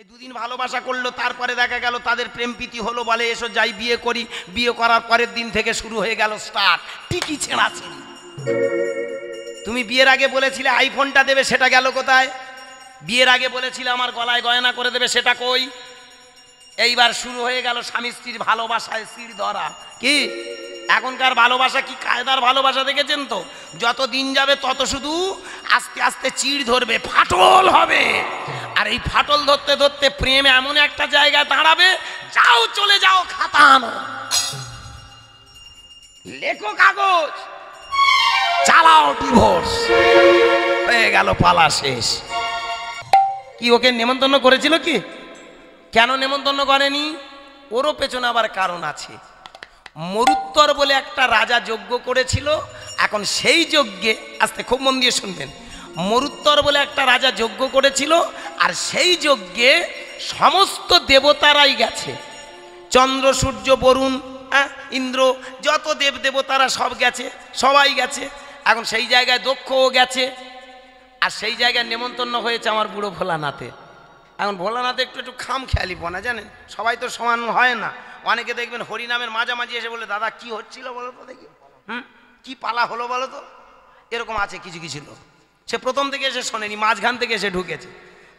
এই দুদিন ভালোবাসা করলো, তারপরে দেখা গেল তাদের প্রেম প্রীতি হলো, বলে এসো যাই বিয়ে করি। বিয়ে করার পরের দিন থেকে শুরু হয়ে গেল স্টার্ট টিকি ছেঁড়াছেড়ি। তুমি বিয়ের আগে বলেছিলে আইফোনটা দেবে, সেটা গেল কোথায়? বিয়ের আগে বলেছিলে আমার গলায় গয়না করে দেবে, সেটা কই? এইবার শুরু হয়ে গেল স্বামী স্ত্রীর ভালোবাসায় সিঁড় ধরা। কি এখনকার ভালোবাসা কি কায়দার ভালোবাসা দেখেছেন তো? যত দিন যাবে তত শুধু আস্তে আস্তে চিড় ধরবে, ফাটল হবে। আর এই ফাটল ধরতে ধরতে প্রেম এমন একটা জায়গায় দাঁড়াবে, যাও চলে যাও খাতা আনো, লেখো কাগজ, চালাও ডিভোর্স, হয়ে গেল পালা শেষ। কি ওকে নেমন্তন্ন করেছিল? কি কেন নেমন্তন্ন করেনি? ওরও পেছনে আবার কারণ আছে। মরুত্তর বলে একটা রাজা যজ্ঞ করেছিল। এখন সেই যজ্ঞে, আস্তে খুব মন দিয়ে শুনবেন, মরুত্তর বলে একটা রাজা যজ্ঞ করেছিল, আর সেই যজ্ঞে সমস্ত দেবতারাই গেছে। চন্দ্র, সূর্য, বরুণ, ইন্দ্র, যত দেব দেবতারা সব গেছে, সবাই গেছে। এখন সেই জায়গায় দক্ষও গেছে, আর সেই জায়গায় নেমন্তন্ন হয়েছে আমার বুড়ো ভোলানাথে। এখন ভোলানাথে একটু একটু খাম খেয়ালি পনা, জানেন, সবাই তো সমান হয় না। অনেকে দেখবেন হরিনামের মাঝামাঝি এসে বলে, দাদা কি হচ্ছিল বলো তো দেখি, কি পালা হলো বলো তো। এরকম আছে কিছু কিছু লোক, সে প্রথম থেকে এসে শোনেনি, মাঝখান থেকে এসে ঢুকেছে।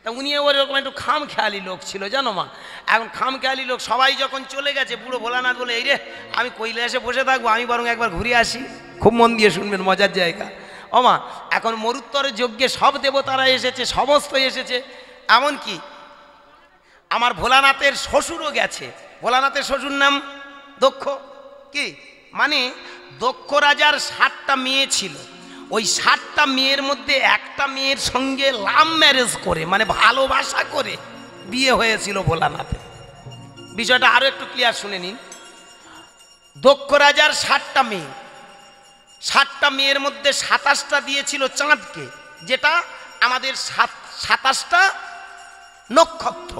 তা উনি ওরকম একটু খাম খেয়ালি লোক ছিল, জানো মা। এখন খাম খেয়ালি লোক সবাই যখন চলে গেছে, বুড়ো ভোলানাথ বলে, এই রে আমি কৈলাসে বসে থাকবো, আমি বরং একবার ঘুরে আসি। খুব মন দিয়ে শুনবেন, মজার জায়গা। ও মা, এখন মরুত্তরের যজ্ঞে সব দেবতারা এসেছে, সমস্ত এসেছে, এমনকি আমার ভোলানাথের শ্বশুরও গেছে। ভোলানাথের শ্বশুর নাম দক্ষ। কি মানে, দক্ষ রাজার 7টা মেয়ে ছিল। ওই 7টা মেয়ের মধ্যে একটা মেয়ের সঙ্গে লাভ ম্যারেজ করে, মানে ভালোবাসা করে বিয়ে হয়েছিল ভোলানাথের। বিষয়টা আরো একটু ক্লিয়ার শুনে নিন। দক্ষ রাজার 7টা মেয়ে, 7টা মেয়ের মধ্যে 27টা দিয়েছিল চাঁদকে, যেটা আমাদের 27টা নক্ষত্র: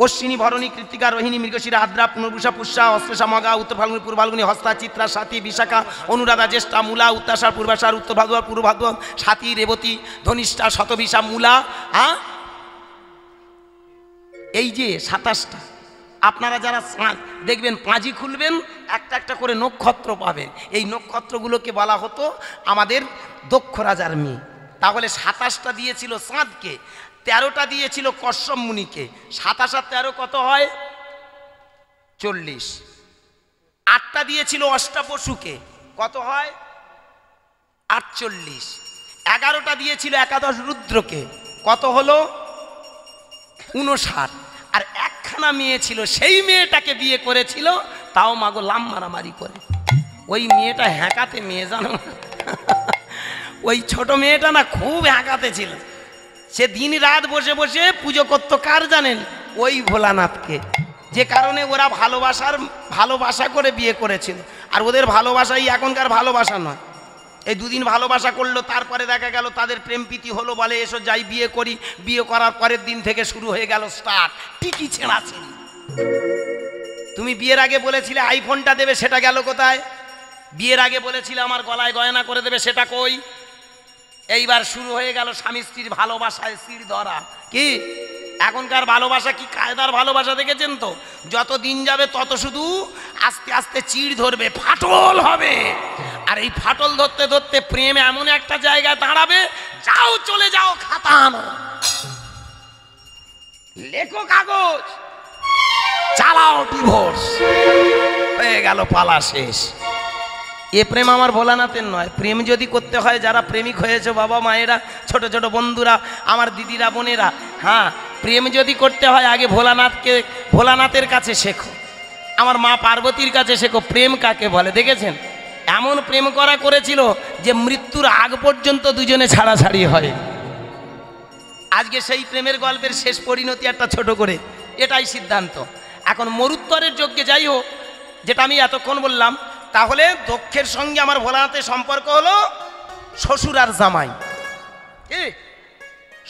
অশ্বিনী, ভরণী, কৃত্তিকা, রোহিণী, মৃগশিরা, আদ্রা, পুনর্বুষা, পুষ্যা, অশ্লেষা, মঘা, উত্তর ফাল্গুনী, পূর্ব ফাল্গুনী, হস্তা, চিত্রা, স্বাতী, বিশাখা, অনুরাধা, জ্যেষ্ঠা, মূলা, উত্তাষাঢ়, পূর্বাষাঢ়, উত্তর ভাদ্র, পূর্ব ভাদ্র, স্বাতী, রেবতী, ধনিষ্ঠা, শতবিশা, মূলা। এই যে 27টা, আপনারা যারা দেখবেন পাঁজি খুলবেন, একটা একটা করে নক্ষত্র পাবেন। এই নক্ষত্রগুলোকে বলা হতো আমাদের দক্ষ রাজার মেয়ে। তাহলে 27টা দিয়েছিল চাঁদকে, 13টা দিয়েছিল কশ্যপ মুনিকে। 27 আর 13 কত হয়? 40। 8টা দিয়েছিল অষ্টাবসুকে, কত হয়? 48। 11টা দিয়েছিল একাদশ রুদ্রকে, কত হলো? 59। আর একখানা মেয়ে ছিল, সেই মেয়েটাকে বিয়ে করেছিল, তাও মাগো লাম মারামারি করে। ওই মেয়েটা হ্যাঁকাতে মেয়ে, জানো, ওই ছোট মেয়েটা না খুব হ্যাঁকাতে ছিল। সে দিন রাত বসে বসে পুজো করতো কার জানেন? ওই ভোলানাথকে। যে কারণে ওরা ভালোবাসা করে বিয়ে করেছিল। আর ওদের ভালোবাসাই এখনকার ভালোবাসা নয়। এই দুদিন ভালোবাসা করলো, তারপরে দেখা গেল তাদের প্রেম প্রীতি হলো, বলে এসো যাই বিয়ে করি। বিয়ে করার পরের দিন থেকে শুরু হয়ে গেল স্টার্ট টিকি ছেঁড়াছেড়ি। তুমি বিয়ের আগে বলেছিলে আইফোনটা দেবে, সেটা গেল কোথায়? বিয়ের আগে বলেছিলে আমার গলায় গয়না করে দেবে, সেটা কই? এইবার শুরু হয়ে গেল স্বামী স্ত্রীর ভালোবাসায় সিঁড় ধরা। কি এখনকার ভালোবাসা কি কায়দার ভালোবাসা দেখেছেন তো? যত দিন যাবে তত শুধু আস্তে আস্তে চিড় ধরবে, ফাটল হবে। আর এই ফাটল ধরতে ধরতে প্রেম এমন একটা জায়গায় দাঁড়াবে, যাও চলে যাও খাতা আনো, লেখো কাগজ, চালাও ডিভোর্স, হয়ে গেল পালা শেষ। এ প্রেম আমার ভোলানাথের নয়। প্রেম যদি করতে হয়, যারা প্রেমিক হয়েছে বাবা মায়েরা, ছোট ছোট বন্ধুরা, আমার দিদিরা, বোনেরা, হ্যাঁ, প্রেম যদি করতে হয় আগে ভোলানাথের কাছে শেখো, আমার মা পার্বতীর কাছে শেখো প্রেম কাকে বলে। দেখেছেন এমন প্রেম করেছিল যে মৃত্যুর আগ পর্যন্ত দুজনে ছাড়াছাড়ি হয়। আজকে সেই প্রেমের গল্পের শেষ পরিণতি একটা ছোট করে, এটাই সিদ্ধান্ত। এখন মরুত্তরের যজ্ঞে যাই হোক, যেটা আমি এতক্ষণ বললাম, তাহলে দক্ষের সঙ্গে আমার ভোলানাথের সম্পর্ক হলো শ্বশুর আর জামাই।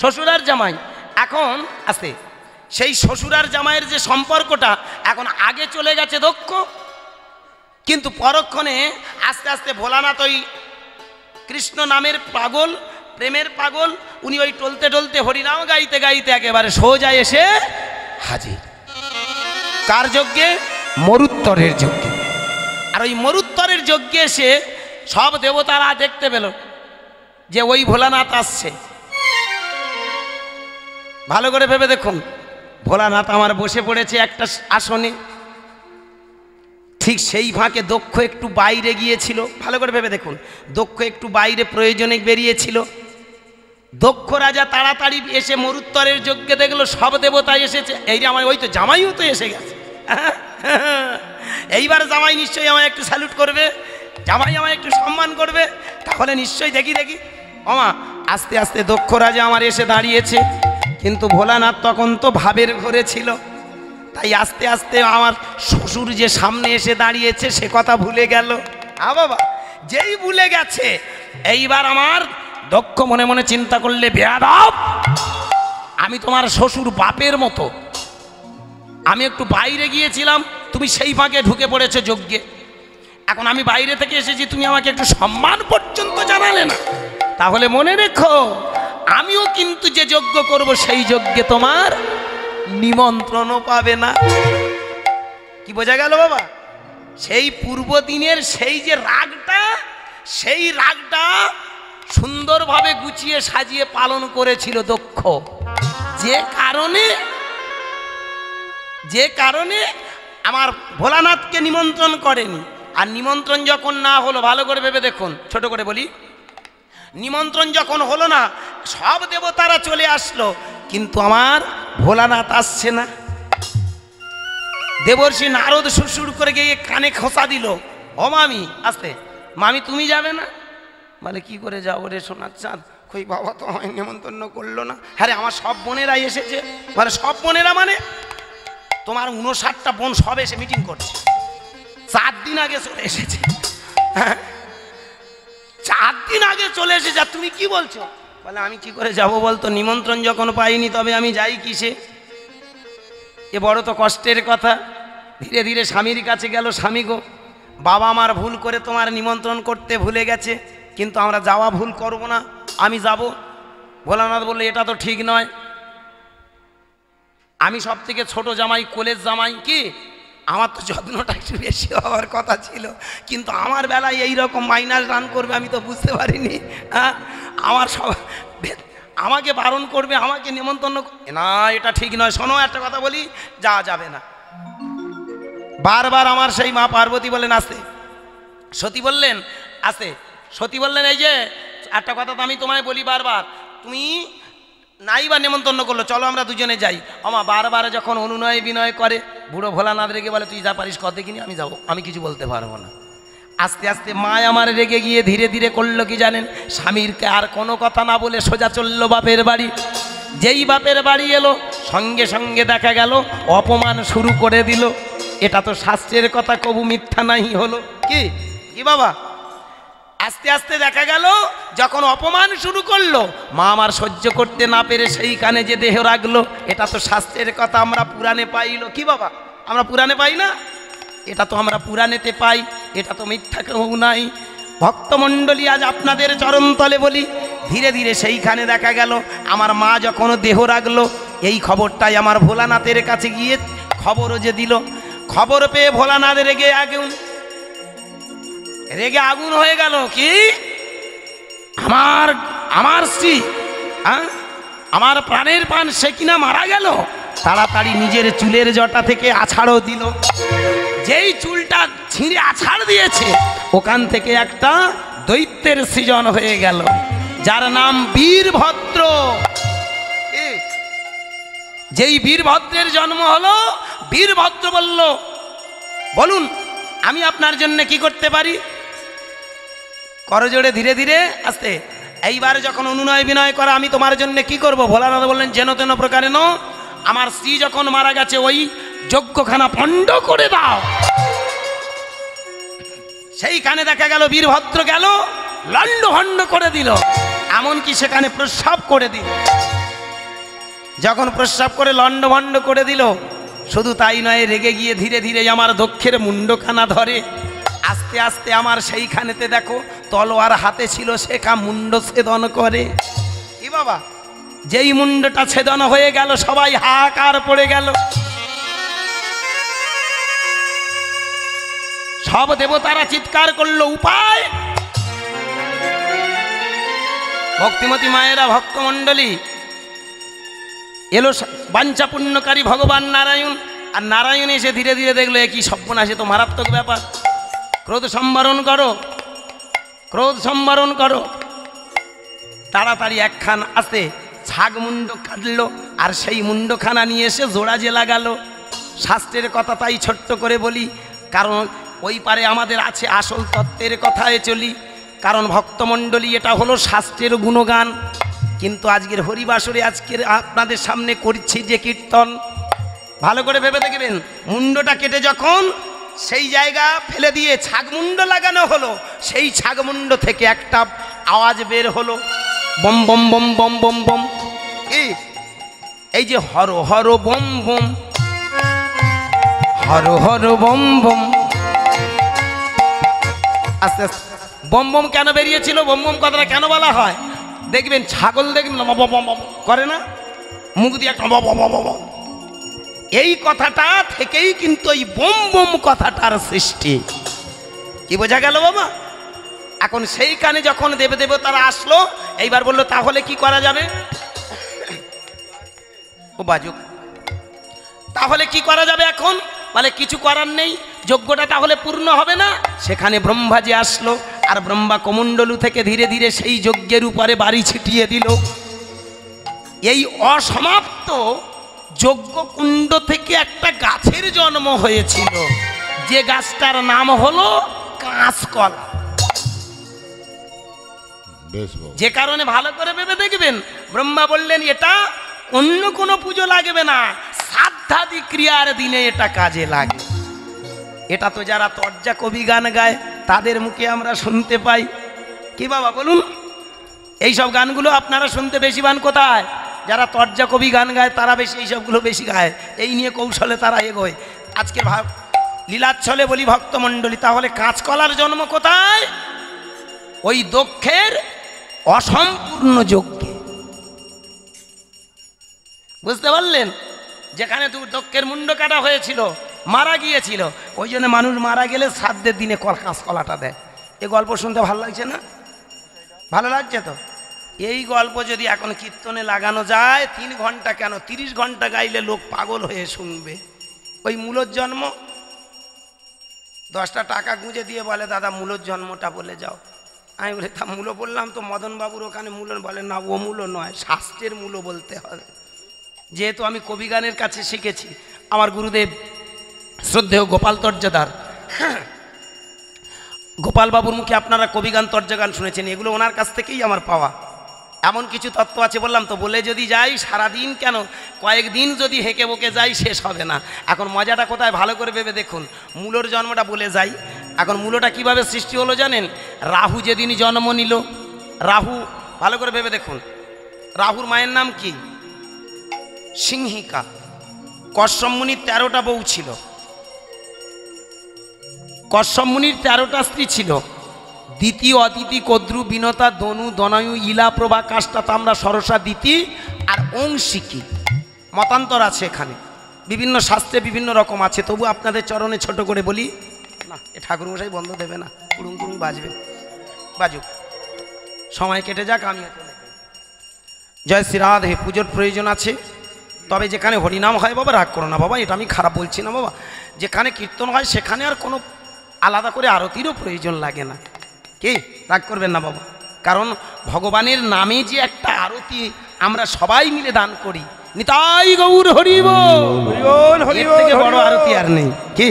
শ্বশুর আর জামাই। এখন আছে সেই শ্বশুর আর জামাইয়ের যে সম্পর্কটা, এখন আগে চলে গেছে দক্ষ, কিন্তু পরক্ষণে আস্তে আস্তে ভোলানাথ ওই কৃষ্ণ নামের পাগল, প্রেমের পাগল, উনি ওই টলতে টলতে হরিনাম গাইতে গাইতে একেবারে সোজা এসে হাজির। কার যজ্ঞে? মরুত্তরের যজ্ঞে। আর ওই মরুত্তরের যজ্ঞে এসে সব দেবতারা দেখতে পেল যে ওই ভোলানাথ আসছে। ভালো করে ভেবে দেখুন, ভোলানাথ আমার বসে পড়েছে একটা আসনে। ঠিক সেই ফাঁকে দক্ষ একটু বাইরে গিয়েছিল। ভালো করে ভেবে দেখুন, দক্ষ একটু বাইরে প্রয়োজনে বেরিয়েছিল। দক্ষ রাজা তাড়াতাড়ি এসে মরুত্তরের যজ্ঞে দেখলো সব দেবতা এসেছে। এই যে আমার ওই তো জামাইও তো এসে গেছে। এইবার জামাই নিশ্চয়ই আমায় একটু স্যালুট করবে, জামাই আমায় একটু সম্মান করবে, তাহলে নিশ্চয়ই দেখি দেখি। ওমা, আস্তে আস্তে দক্ষ রাজা আমার এসে দাঁড়িয়েছে। কিন্তু ভোলানাথ তখন তো ভাবের ঘরে ছিল, তাই আস্তে আস্তে আমার শ্বশুর যে সামনে এসে দাঁড়িয়েছে সে কথা ভুলে গেল। বাবা, যেই ভুলে গেছে এইবার আমার দক্ষ মনে মনে চিন্তা করলে, বেয়াদব, আমি তোমার শ্বশুর বাপের মতো, আমি একটু বাইরে গিয়েছিলাম, তুমি সেই ফাঁকে ঢুকে পড়েছো যজ্ঞে। এখন আমি বাইরে থেকে এসেছি, তুমি আমাকে একটু সম্মান পর্যন্ত জানালে না। তাহলে মনে রেখো, আমিও কিন্তু যে যজ্ঞ করব সেই যজ্ঞে তোমার নিমন্ত্রণও পাবে না। কি বোঝা গেল বাবা? সেই পূর্ব দিনের সেই যে রাগটা, সেই রাগটা সুন্দরভাবে গুছিয়ে সাজিয়ে পালন করেছিল দক্ষ। যে কারণে আমার ভোলানাথকে নিমন্ত্রণ করেনি। আর নিমন্ত্রণ যখন না হলো, ভালো করে ভেবে দেখুন, ছোট করে বলি, নিমন্ত্রণ যখন হলো না, সব দেবতারা চলে আসলো, কিন্তু আমার ভোলানাথ আসছে না। দেবর্ষি নারদ সুরসুর করে গিয়ে কানে খোঁচা দিল, ও মামি, আসতে, মামি তুমি যাবে না? বলে কি করে যাবো রে সোনার চাঁদ, কই বাবা তো আমায় নিমন্ত্রণ করলো না। হ্যাঁ রে, আমার সব বোনেরাই এসেছে। বলে সব বোনেরা মানে? তোমার 59টা বোন সব এসে মিটিং করছে, 4 দিন আগে চলে এসেছে। 4 দিন আগে চলে এসেছে, আর তুমি কি বলছো? বলে আমি কি করে যাব বলতো, নিমন্ত্রণ যখন পাইনি তবে আমি যাই কিসে? এ বড় তো কষ্টের কথা। ধীরে ধীরে স্বামীর কাছে গেল, স্বামী গো, বাবা আমার ভুল করে তোমার নিমন্ত্রণ করতে ভুলে গেছে, কিন্তু আমরা যাওয়া ভুল করব না, আমি যাব। ভোলানাথ বললে এটা তো ঠিক নয়, আমি সব থেকে ছোট জামাই, কোলের জামাই, কি আমার তো যত্নটা একটু বেশি হওয়ার কথা ছিল, কিন্তু আমার বেলায় এইরকম মাইনাস রান করবে আমি তো বুঝতে পারিনি। হ্যাঁ, আমার সব আমাকে বারণ করবে, আমাকে নিমন্ত্রণ না, এটা ঠিক নয়। শোনো, একটা কথা বলি, যাবে না। বারবার আমার সেই মা পার্বতী বললেন আসতে, সতী বললেন আসতে, সতী বললেন এই যে একটা কথা তো আমি তোমায় বলি বারবার, তুমি নাই বা নিমন্ত্রণ করলো, চলো আমরা দুজনে যাই। আমা বারবার যখন অনুনয় বিনয় করে, বুড়ো ভোলানাথ রেগে বলে তুই যা পারিস কর দেখিনি, আমি যাবো, আমি কিছু বলতে পারবো না। আস্তে আস্তে মা আমার রেগে গিয়ে ধীরে ধীরে করলো কি জানেন, স্বামীরকে আর কোনো কথা না বলে সোজা চললো বাপের বাড়ি। যেই বাপের বাড়ি এলো, সঙ্গে সঙ্গে দেখা গেল অপমান শুরু করে দিল। এটা তো শাস্ত্রের কথা, কবু মিথ্যা নাই হলো। কি বাবা? আস্তে আস্তে দেখা গেল যখন অপমান শুরু করলো, মা আমার সহ্য করতে না পেরে সেইখানে যে দেহ রাখলো। এটা তো শাস্ত্রের কথা, আমরা পুরাণে পাইলো। কি বাবা, আমরা পুরাণে পাই না? এটা তো আমরা পুরাণেতে পাই, এটা তো মিথ্যা কেউ নাই। ভক্তমণ্ডলী, আজ আপনাদের চরণতলে বলি, ধীরে ধীরে সেইখানে দেখা গেল আমার মা যখন দেহ রাখলো, এই খবরটাই আমার ভোলানাথের কাছে গিয়ে খবরও যে দিল। খবর পেয়ে ভোলানাথ রেগে আগুন হয়ে গেল। কি আমার স্ত্রী, আমার প্রাণের প্রাণ, সে কিনা মারা গেল। তাড়াতাড়ি নিজের চুলের জটা থেকে আছাড়ও দিল। যেই চুলটা ছিঁড়ে আছাড় দিয়েছে, ওখান থেকে একটা দৈত্যের সৃজন হয়ে গেল, যার নাম বীরভদ্র। যেই বীরভদ্রের জন্ম হলো, বীরভদ্র বলল, বলুন আমি আপনার জন্য কি করতে পারি? করজোড়ে ধীরে ধীরে আসতে, এইবার যখন অনুনয় বিনয় করা, আমি তোমার জন্য কি করব? ভোলানাথ বললেন যেন তেন প্রকারে ন, আমার স্ত্রী যখন মারা গেছে ওই যজ্ঞখানা পণ্ড করে দাও। সেইখানে দেখা গেল বীরভদ্র গেল, লন্ড ভণ্ড করে দিল, এমনকি সেখানে প্রস্রাব করে দিল। যখন প্রস্রাব করে লন্ড ভণ্ড করে দিল, শুধু তাই নয়, রেগে গিয়ে ধীরে ধীরে আমার দক্ষের মুন্ডখানা ধরে। আস্তে আস্তে আমার সেইখানেতে দেখো তলোয়ার হাতে ছিল, শেখা মুন্ড ছেদন করে। কি বাবা, যেই মুন্ডটা ছেদন হয়ে গেল, সবাই হাহাকার পড়ে গেল। সব দেবতারা চিৎকার করলো উপায়। ভক্তিমতী মায়েরা, ভক্তমণ্ডলী, এলো বাঞ্ছা পুণ্যকারী ভগবান নারায়ণ। আর নারায়ণ এসে ধীরে ধীরে দেখলো এ কি সর্বনাশে, তো মারাত্মক ব্যাপার। ক্রোধ সম্বরণ করো, ক্রোধ সম্বরণ করো। তাড়াতাড়ি একখান আসতে ছাগ মুন্ড কাটলো, আর সেই মুন্ডখানা নিয়ে এসে জোড়া যে লাগালো। শাস্ত্রের কথা তাই ছোট্ট করে বলি, কারণ ওই পারে আমাদের আছে আসল তত্ত্বের কথায় চলি। কারণ ভক্তমণ্ডলী, এটা হলো শাস্ত্রের গুণগান। কিন্তু আজকের হরিবাসরে আজকের আপনাদের সামনে করছি যে কীর্তন, ভালো করে ভেবে দেখবেন। মুন্ডটা কেটে যখন সেই জায়গা ফেলে দিয়ে ছাগমুন্ড লাগানো হলো, সেই ছাগমুন্ড থেকে একটা আওয়াজ বের হলো, বম বম বম বম বম বম। এই যে হর হর বম বম, হর হর বম বম। আস্তে আস্তে বম বম কেন বেরিয়েছিল, বম বম কথাটা কেন বলা হয় দেখবেন। ছাগল দেখবেন করে না, মুখ দিয়ে একটা এই কথাটা থেকেই কিন্তু এই বোম বোম কথাটার সৃষ্টি। কি বোঝা গেল বাবা? এখন সেইখানে যখন দেবদেবতারা আসলো, এইবার বললো তাহলে কি করা যাবে? ও বাজুক, তাহলে কি করা যাবে এখন? বলে কিছু করার নেই, যজ্ঞটা তাহলে পূর্ণ হবে না। সেখানে ব্রহ্মাজি আসলো, আর ব্রহ্মা কমণ্ডলু থেকে ধীরে ধীরে সেই যজ্ঞের উপরে বাড়ি ছিটিয়ে দিল। এই অসমাপ্ত যজ্ঞকুণ্ড থেকে একটা গাছের জন্ম হয়েছিল, যে গাছটার নাম হলো কাঁচকলা। যে কারণে ভালো করে ভেবে দেখবেন, ব্রহ্মা বললেন এটা অন্য কোনো পুজো লাগবে না, শ্রাদ্ধাদি ক্রিয়ার দিনে এটা কাজে লাগে। এটা তো যারা তর্জা কবি গান গায় তাদের মুখে আমরা শুনতে পাই। কি বাবা বলুন, এইসব গানগুলো আপনারা শুনতে বেশি পান কোথায়? যারা তর্জা কবি গান গায় তারা বেশি এইসবগুলো বেশি গায়, এই নিয়ে কৌশলে তারা এগোয়। আজকে লীলাচ্ছলে বলি ভক্তমণ্ডলী, তাহলে কাঁচকলার জন্ম কোথায়? ওই দক্ষের অসম্পূর্ণ যজ্ঞে। বুঝতে পারলেন? যেখানে দক্ষের মুন্ড কাটা হয়েছিল, মারা গিয়েছিল, ওই জন্য মানুষ মারা গেলে শ্রাদ্ধের দিনে কাঁচকলাটা দেয়। এই গল্প শুনতে ভালো লাগছে না? ভালো লাগছে তো? এই গল্প যদি এখন কীর্তনে লাগানো যায়, 3 ঘন্টা কেন 30 ঘন্টা গাইলে লোক পাগল হয়ে শুনবে। ওই মূলর জন্ম 10টা টাকা গুঁজে দিয়ে বলে দাদা মূলর জন্মটা বলে যাও। আমি বলি তা মূল বললাম তো, মদনবাবুর ওখানে মূল বলে না, ও মূল নয়, শাস্ত্রের মূল বলতে হবে। যেহেতু আমি কবিগানের কাছে শিখেছি, আমার গুরুদেব শ্রদ্ধেয় গোপাল তর্জদার, গোপাল বাবুর মুখে আপনারা কবিগান তর্জগান শুনেছেন, এগুলো ওনার কাছ থেকেই আমার পাওয়া। এমন কিছু তত্ত্ব আছে, বললাম তো, বলে যদি যাই সারাদিন কেন কয়েকদিন যদি হেঁকে বকে যাই শেষ হবে না। এখন মজাটা কোথায় ভালো করে ভেবে দেখুন। মূলর জন্মটা বলে যাই। এখন মূলটা কিভাবে সৃষ্টি হলো জানেন? রাহু যেদিনই জন্ম নিল, রাহু, ভালো করে ভেবে দেখুন, রাহুর মায়ের নাম কি? সিংহিকা। কশ্যপ মুনির 13টা বউ ছিল, কশ্যপ মুনির 13টা স্ত্রী ছিল। দ্বিতীয়, অদিতি, কদ্রু, বিনতা, দনু, দনায়ু, ইলা, প্রভা, কাষ্টা, তাম্রা, সরসা, দিতি আর অংশিকি। মতান্তর আছে এখানে, বিভিন্ন শাস্ত্রে বিভিন্ন রকম আছে, তবু আপনাদের চরণে ছোট করে বলি না, এ ঠাকুরমশাই বন্ধ দেবে না, কুড়ুম কুড়ুম বাজবে, বাজুক, সময় কেটে যাক। আমি জয় শ্রী রাধে। পুজোর প্রয়োজন আছে, তবে যেখানে হরিনাম হয় বাবা, রাগ করো না বাবা, এটা আমি খারাপ বলছি না বাবা। যেখানে কীর্তন হয় সেখানে আর কোনো আলাদা করে আরতিরও প্রয়োজন লাগে না। কি রাগ করবেন না বাবা? কারণ ভগবানের নামে যে একটা আরতি আমরা সবাই মিলে দান করি, নিতাই গৌর হরি বল, এর থেকে বড় আরতি আর নেই। কি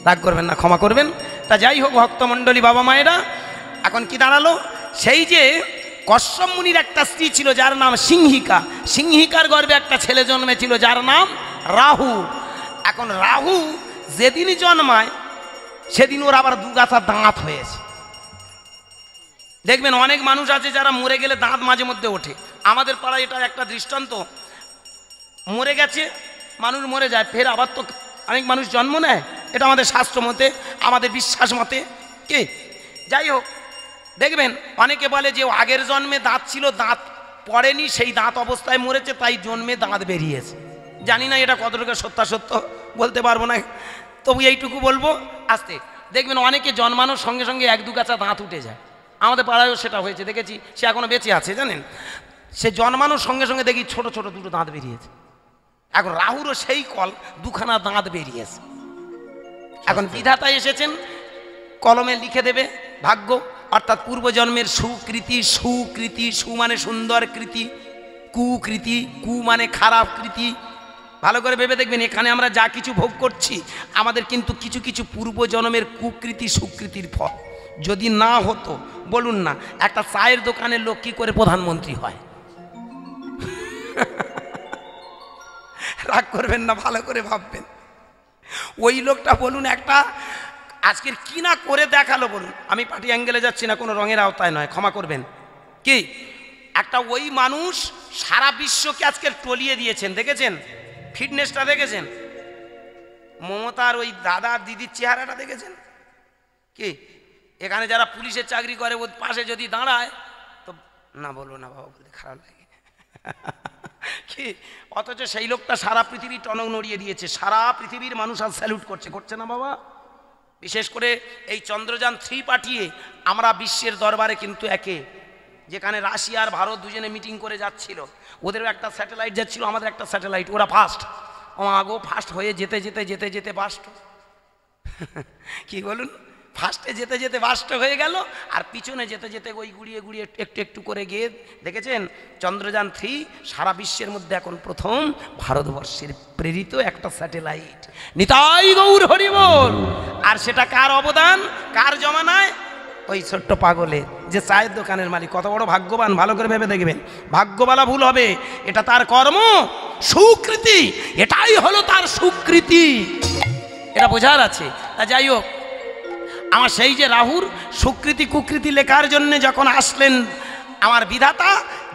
রাগ করবেন না, ক্ষমা করবেন। তা যাই হোক ভক্তমণ্ডলী, বাবা মায়েরা, এখন কি দাঁড়ালো? সেই যে কশ্যপ মুনির একটা স্ত্রী ছিল যার নাম সিংহিকা, সিংহিকার গর্ভে একটা ছেলে জন্মেছিল যার নাম রাহু। এখন রাহু যেদিনই জন্মায় সেদিন ওর আবার 2 গাছা দাঁত হয়েছে। দেখবেন অনেক মানুষ আছে যারা মরে গেলে দাঁত মাঝে মধ্যে ওঠে। আমাদের পাড়ায় এটা একটা দৃষ্টান্ত। মরে গেছে মানুষ, মরে যায়, ফের আবার তো অনেক মানুষ জন্ম নেয়, এটা আমাদের শাস্ত্র মতে, আমাদের বিশ্বাস মতে। কি যাই হোক, দেখবেন অনেকে বলে যে আগের জন্মে দাঁত ছিল, দাঁত পড়েনি, সেই দাঁত অবস্থায় মরেছে, তাই জন্মে দাঁত বেরিয়েছে। জানি না এটা কতটুকু সত্যাসত্য বলতে পারবো না, তবু এইটুকু বলবো। আস্তে দেখবেন অনেকে জন্মানোর সঙ্গে সঙ্গে এক দু গাছা দাঁত উঠে যায়। আমাদের পাড়ায়ও সেটা হয়েছে, দেখেছি। সে এখনো বেঁচে আছে জানেন, সে জন্মানোর সঙ্গে সঙ্গে দেখি ছোট ছোট দুটো দাঁত বেরিয়েছে। এখন রাহুরও সেই কল, দুখানা দাঁত বেরিয়েছে। এখন বিধাতা এসেছেন, কলমে লিখে দেবে ভাগ্য, অর্থাৎ পূর্বজন্মের সুকৃতি, সুকৃতি, সু মানে সুন্দর কৃতি, কুকৃতি, কু মানে খারাপ কৃতি। ভালো করে ভেবে দেখবেন, এখানে আমরা যা কিছু ভোগ করছি আমাদের কিন্তু কিছু কিছু পূর্বজন্মের কুকৃতি সুকৃতির ফল। যদি না হতো বলুন না, একটা চায়ের দোকানের লোক কি করে প্রধানমন্ত্রী হয়? রাগ করবেন না, ভালো করে ভাববেন। ওই লোকটা বলুন একটা আজকের কি না করে দেখালো বলুন, আমি পার্টি অ্যাঙ্গেলে যাচ্ছি না, কোনো রঙের আওতায় নয়, ক্ষমা করবেন। কি একটা ওই মানুষ সারা বিশ্বকে আজকে টলিয়ে দিয়েছেন, দেখেছেন ফিটনেসটা, দেখেছেন মমতার ওই দাদা দিদির চেহারাটা দেখেছেন? কি এখানে যারা পুলিশের চাকরি করে ওর পাশে যদি দাঁড়ায় তো না বলবো না বাবা, বলতে খারাপ লাগে। কি অথচ সেই লোকটা সারা পৃথিবী টনক নড়িয়ে দিয়েছে, সারা পৃথিবীর মানুষ আজ স্যালুট করছে, করছে না বাবা? বিশেষ করে এই চন্দ্রযান 3 পাঠিয়ে আমরা বিশ্বের দরবারে কিন্তু একে, যেখানে রাশিয়া আর ভারত দুজনে মিটিং করে যাচ্ছিল, ওদেরও একটা স্যাটেলাইট যাচ্ছিল, আমাদের একটা স্যাটেলাইট, ওরা ফার্স্ট, আগো ফার্স্ট হয়ে যেতে যেতে যেতে যেতে বাস্ট। কি বলুন, ফার্স্টে যেতে যেতে বাস্ট হয়ে গেল, আর পিছনে যেতে যেতে ওই গুড়িয়ে গুড়িয়ে একটু একটু করে গিয়ে দেখেছেন চন্দ্রযান 3 সারা বিশ্বের মধ্যে এখন প্রথম ভারতবর্ষের প্রেরিত একটা স্যাটেলাইট। নিতাই গৌর হরি বল। আর সেটা কার অবদান, কার জমানায়? ওই ছোট্ট পাগলে যে চায়ের দোকানের মালিক, কত বড় ভাগ্যবান, ভালো করে ভেবে দেখবেন। ভাগ্যবালা ভুল হবে, এটা তার কর্ম, সুকৃতি, এটাই হলো তার সুকৃতি, এটা বোঝার আছে। তা যাই হোক, আমার সেই যে রাহুর সুকৃতি কুকৃতি লেখার জন্য যখন আসলেন আমার বিধাতা,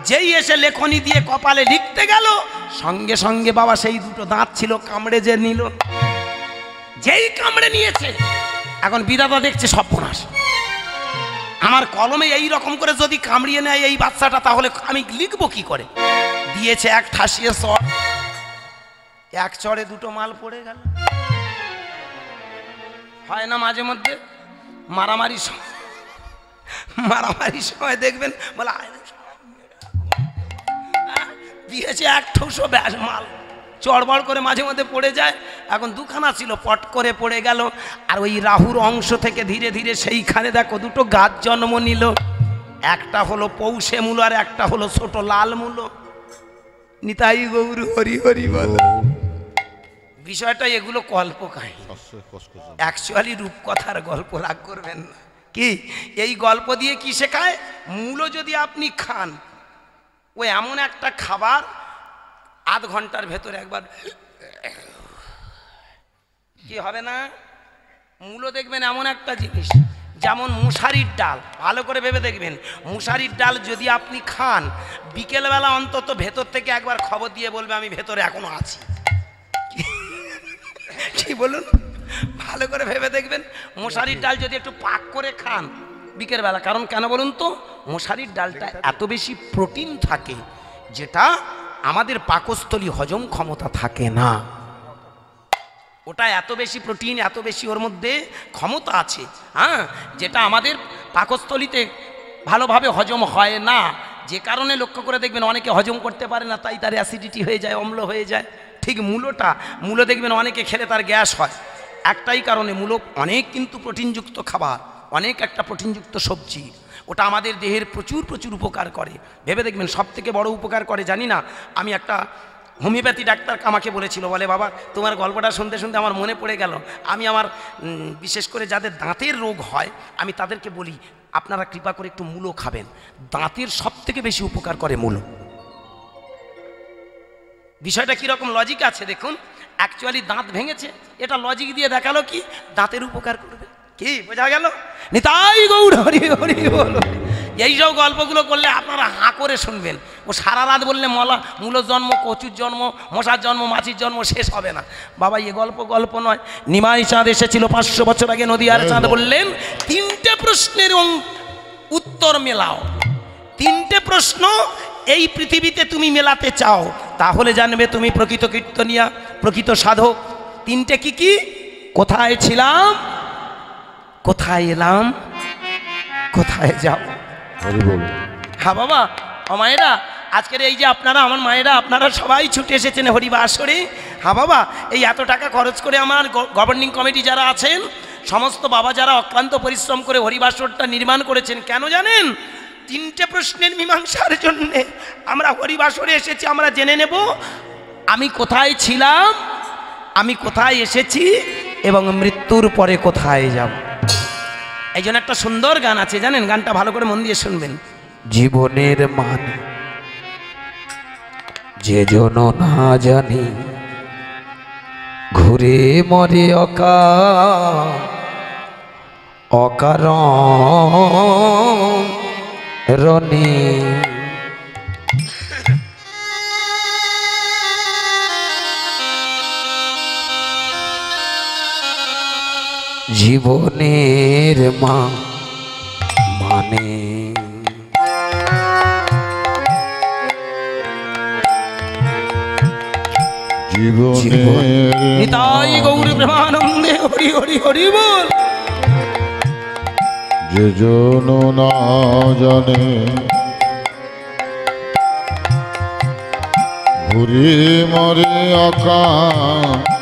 যেই এসে লেখনি দিয়ে কপালে লিখতে গেল, সঙ্গে সঙ্গে বাবা সেই দুটো দাঁত ছিল কামড়ে যে নিল, যেই কামড়ে নিয়েছে এখন বিধাতা দেখছে সর্বনাশ, আমার কলমে এই রকম করে যদি কামড়িয়ে নেয় এই বাচ্চাটা, তাহলে আমি লিখবো কি করে? দিয়েছে এক ঠাসিয়ে চড়, এক চড়ে দুটো মাল পড়ে গেল। হয় না মাঝে মধ্যে মারামারির সময় দেখবেন বলে দিয়েছে এক ঠুসো ব্যাস মাল, চড়বড় করে মাঝে মধ্যে পড়ে যায়। এখন দুখানা ছিল, পট করে পড়ে গেল। আর ওই রাহুর অংশ থেকে ধীরে ধীরে সেইখানে দেখো দুটো গাছ জন্ম নিল, একটা হলো পৌষে মূলো আর একটা হলো ছোট লাল মূলো। নিতাই গৌর হরি হরি বল। বিষয়টা এগুলো কল্প কাহিনী, অ্যাকচুয়ালি রূপকথার গল্প, রাগ করবেন না। কি এই গল্প দিয়ে কি শেখায়? মূলো যদি আপনি খান, ও এমন একটা খাবার, আধ ঘন্টার ভেতরে একবার কি হবে না? মূলো দেখবেন এমন একটা জিনিস, যেমন মশারির ডাল, ভালো করে ভেবে দেখবেন, মশারির ডাল যদি আপনি খান, বিকেলবেলা অন্তত ভেতর থেকে একবার খবর দিয়ে বলবে আমি ভেতরে এখনো আছি। কি বলুন, ভালো করে ভেবে দেখবেন, মশারির ডাল যদি একটু পাক করে খান বিকেলবেলা, কারণ কেন বলুন তো? মশারির ডালটা এত বেশি প্রোটিন থাকে, যেটা আমাদের পাকস্থলী হজম ক্ষমতা থাকে না। ওটা এত বেশি প্রোটিন, এত বেশি ওর মধ্যে ক্ষমতা আছে, হ্যাঁ, যেটা আমাদের পাকস্থলীতে ভালোভাবে হজম হয় না। যে কারণে লক্ষ্য করে দেখবেন অনেকে হজম করতে পারে না, তাই তার অ্যাসিডিটি হয়ে যায়, অম্ল হয়ে যায়। ঠিক মূলো দেখবেন অনেকে খেলে তার গ্যাস হয়, একটাই কারণে। মূলো অনেক কিন্তু প্রোটিনযুক্ত খাবার, অনেক একটা প্রোটিনযুক্ত সবজি, ওটা আমাদের দেহের প্রচুর প্রচুর উপকার করে। ভেবে দেখবেন সব থেকে বড় উপকার করে জানি না, আমি একটা হোমিওপ্যাথি ডাক্তার আমাকে বলেছিল, বলে বাবা তোমার গল্পটা শুনতে শুনতে আমার মনে পড়ে গেল, আমি আমার বিশেষ করে যাদের দাঁতের রোগ হয় আমি তাদেরকে বলি আপনারা কৃপা করে একটু মূলো খাবেন, দাঁতের সব থেকে বেশি উপকার করে মূলো। বিষয়টা কীরকম লজিক আছে দেখুন, অ্যাকচুয়ালি দাঁত ভেঙেছে, এটা লজিক দিয়ে দেখালো কি দাঁতের উপকার করবে। কি বোঝা গেল? নিতাই গৌর হরি হরি বল। এইসব গল্পগুলো করলে আপনারা হাঁ করে শুনবেন, ও সারা রাত বললে মূলোর জন্ম, কচুর জন্ম, মশার জন্ম, মাছির জন্ম শেষ হবে না। বাবা এ গল্প নয়। নিমাই চাঁদ এসেছিল 500 বছর আগে, নদীয়ার চাঁদ বললেন 3টে প্রশ্নের উত্তর মেলাও। 3টে প্রশ্ন এই পৃথিবীতে তুমি মেলাতে চাও, তাহলে জানবে তুমি প্রকৃত কীর্তনিয়া, প্রকৃত সাধক। 3টে কি কি? কোথায় ছিলাম, কোথায় এলাম, কোথায় যাব? হ্যাঁ বাবা, ও মায়েরা, আজকের এই যে আপনারা, আমার মায়েরা, আপনারা সবাই ছুটে এসেছেন হরিবাসরে। হ্যাঁ বাবা, এই এত টাকা খরচ করে আমার গভর্নিং কমিটি যারা আছেন, সমস্ত বাবা যারা অক্লান্ত পরিশ্রম করে হরিবাসরটা নির্মাণ করেছেন, কেন জানেন? 3টে প্রশ্নের মীমাংসার জন্যে আমরা হরিবাসরে এসেছি। আমরা জেনে নেব আমি কোথায় ছিলাম, আমি কোথায় এসেছি এবং মৃত্যুর পরে কোথায় যাব। এই জন্য একটা সুন্দর গান আছে, জানেন? গানটা ভালো করে মন দিয়ে শুনবেন। জীবনের মান যে জন না জানি, ঘুরে মরে অকারণে। জীবনের মানে নিতাই গৌর প্রেমানন্দে হরি হরি হরি বল। যে জন না জানে, ঘুরে মরে অকারণে।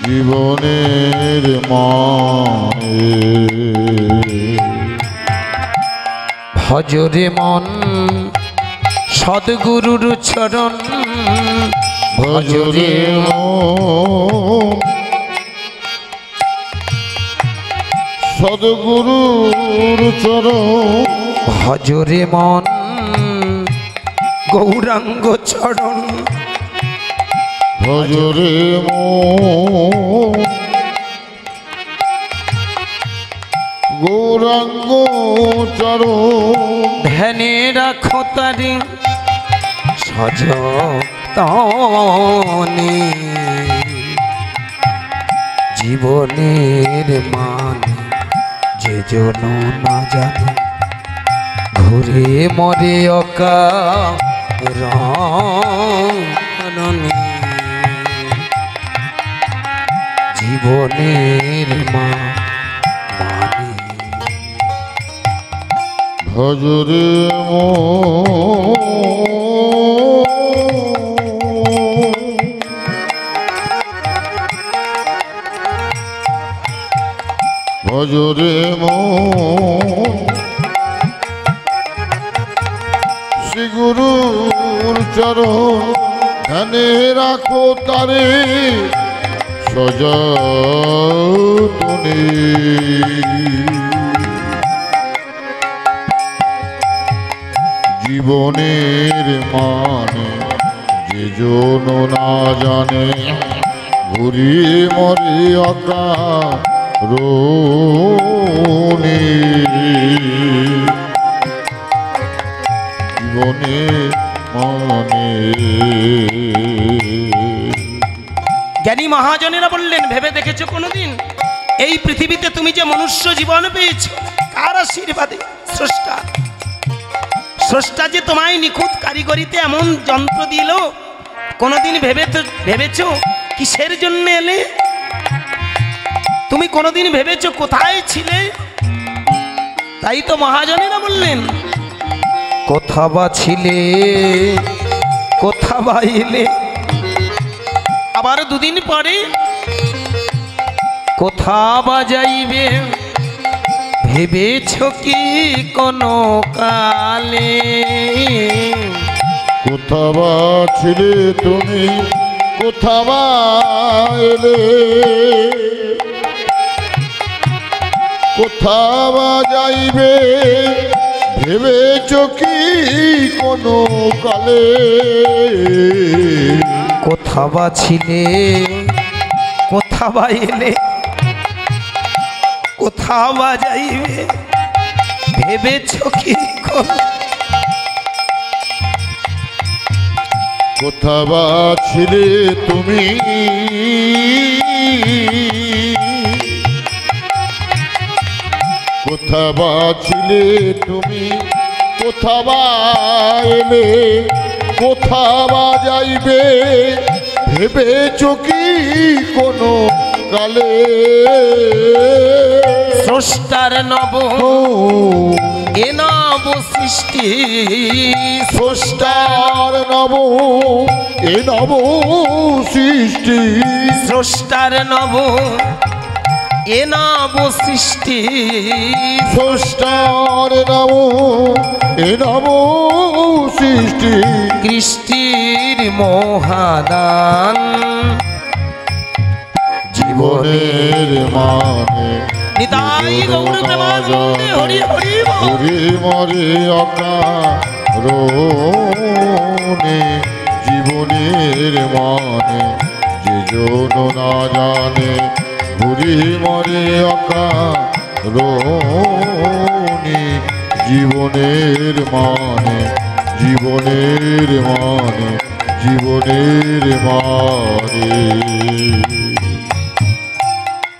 জীবনের মানে ভজরে মন সদ্গুরুর চরণ, ভজরে সদ্গুরুর চরণ। ভজরে মন গৌরাঙ্গ চরণ, ভজরে গৌরাঙ্গ চরণ। ধ্যানে রাখো তারি সযতনে। জীবনের মানে যে জন না জানে, ঘুরে মরে অকারণে। জীবনের মানে ভজরে ভজরে শ্রী গুরুর চরণ। ধ্যানে রাখো তারে সযতনে। জীবনের মানে যে জন না জানে, ঘুরিয়ে মরে অকারণে। জীবনের মানে। জ্ঞানী মহাজনেরা বললেন, ভেবে দেখেছো কোনোদিন এই পৃথিবীতে তুমি যে মনুষ্য জীবন পেয়েছ, কার আশীর্বাদে? স্রষ্টা। স্রষ্টা যে তোমায় নিখুঁত কারিগরিতে এমন যন্ত্র দিল, কোনোদিন ভেবেছো কিসের জন্য এলে? তুমি কোনোদিন ভেবেছো কোথায় ছিলে? তাই তো মহাজনেরা বললেন, কোথা বা ছিলে, কোথা বা এলে? আবার দুদিন পরে কোথা বা যাইবে, ভেবেছ কি কোনো কালে? কোথা বা ছিলে তুমি, কোথা বা এলে? কোথা বা যাইবে, ভেবেছ কি কোনো কালে? কোথা বা ছিলে, কোথা বা এলে, কোথা বা যাইবে, ভেবেছ কি কোনো? কোথা বা ছিলে তুমি, কোথা বা ছিলে তুমি, কোথা বা এলে কোথা বা যাইবে ভেবেছ কি কোনো কালে স্রষ্টার নব এ নব সৃষ্টি স্রষ্টার নব এ নব সৃষ্টি স্রষ্টার নব এ নব সৃষ্টি স্রষ্টার নব এ নব সৃষ্টি কৃষ্টির মহাদান জীবনের মানে নিতাই গৌর প্রেমানন্দে হরি হরি বল। হরি মরে অকারণে জীবনের মানে যে জন না জানে হরি মরে অকারণে জীবনের মানে জীবনের মানে জীবনের মানে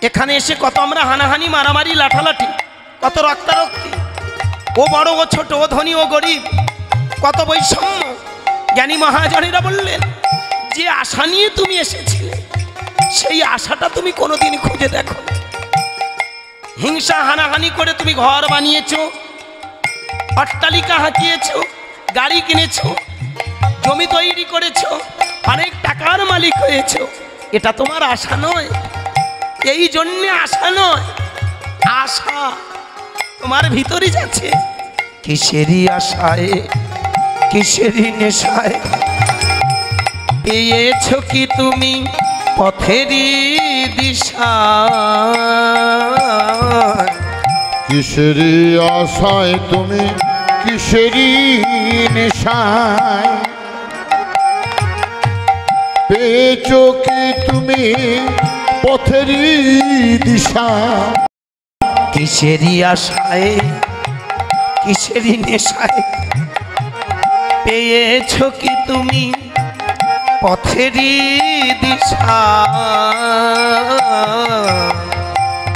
এখানে এসে কত আমরা হানাহানি মারামারি লাঠালাঠি কত রক্তারক্তি ও বড় ও ছোট ও ধনী ও গরিব কত বৈষম্য জ্ঞানী মহাজনেরা বললেন যে আশা নিয়ে তুমি এসেছিলে সেই আশাটা তুমি কোনোদিন খুঁজে দেখো। হিংসা হানাহানি করে তুমি ঘর বানিয়েছো, অট্টালিকা হাঁকিয়েছো, গাড়ি কিনেছো, জমি তৈরি করেছো, অনেক টাকার মালিক হয়েছো, এটা তোমার আশা নয়। এই জন্যে আশা নয়, আশা তোমার ভিতরে যাচ্ছে। কিসেরই আশায় কিসেরই নেশায় পেয়েছো কি তুমি পথেরই দিশা। কিসেরই আশায় তুমি কিসেরই নেশায় পেয়েছো কি তুমি পথেরই দিশা। কিসেরই আশায় কিসেরই নেশায় পেয়েছো কি তুমি পথেরই দিশা।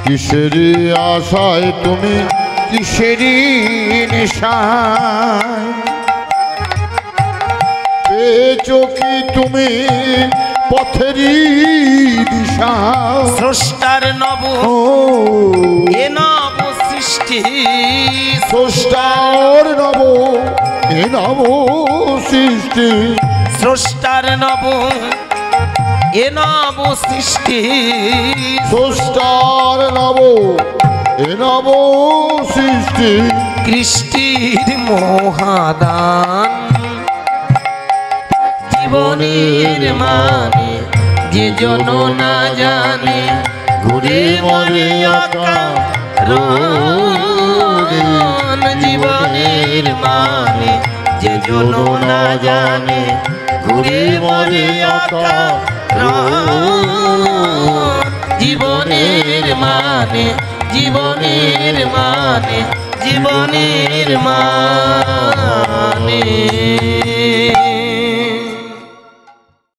কিসেরই আশায় তুমি কিসেরই নেশায় পেয়েছো কি তুমি পথেরই দিশা। স্রষ্টার নব ও এ নব সৃষ্টি স্রষ্টার নব এ নব সৃষ্টি স্রষ্টার নব এ নব সৃষ্টি স্রষ্টার নব এ নব সৃষ্টি কৃষ্টির মহাদান জীবনের মানে যে জন না জানে ঘুরে মরে অকারণ। জীবনের মানে যে জন না জানে ঘুরে মরে অকারণ। জীবনের মানে জীবনের মানে জীবনের মানে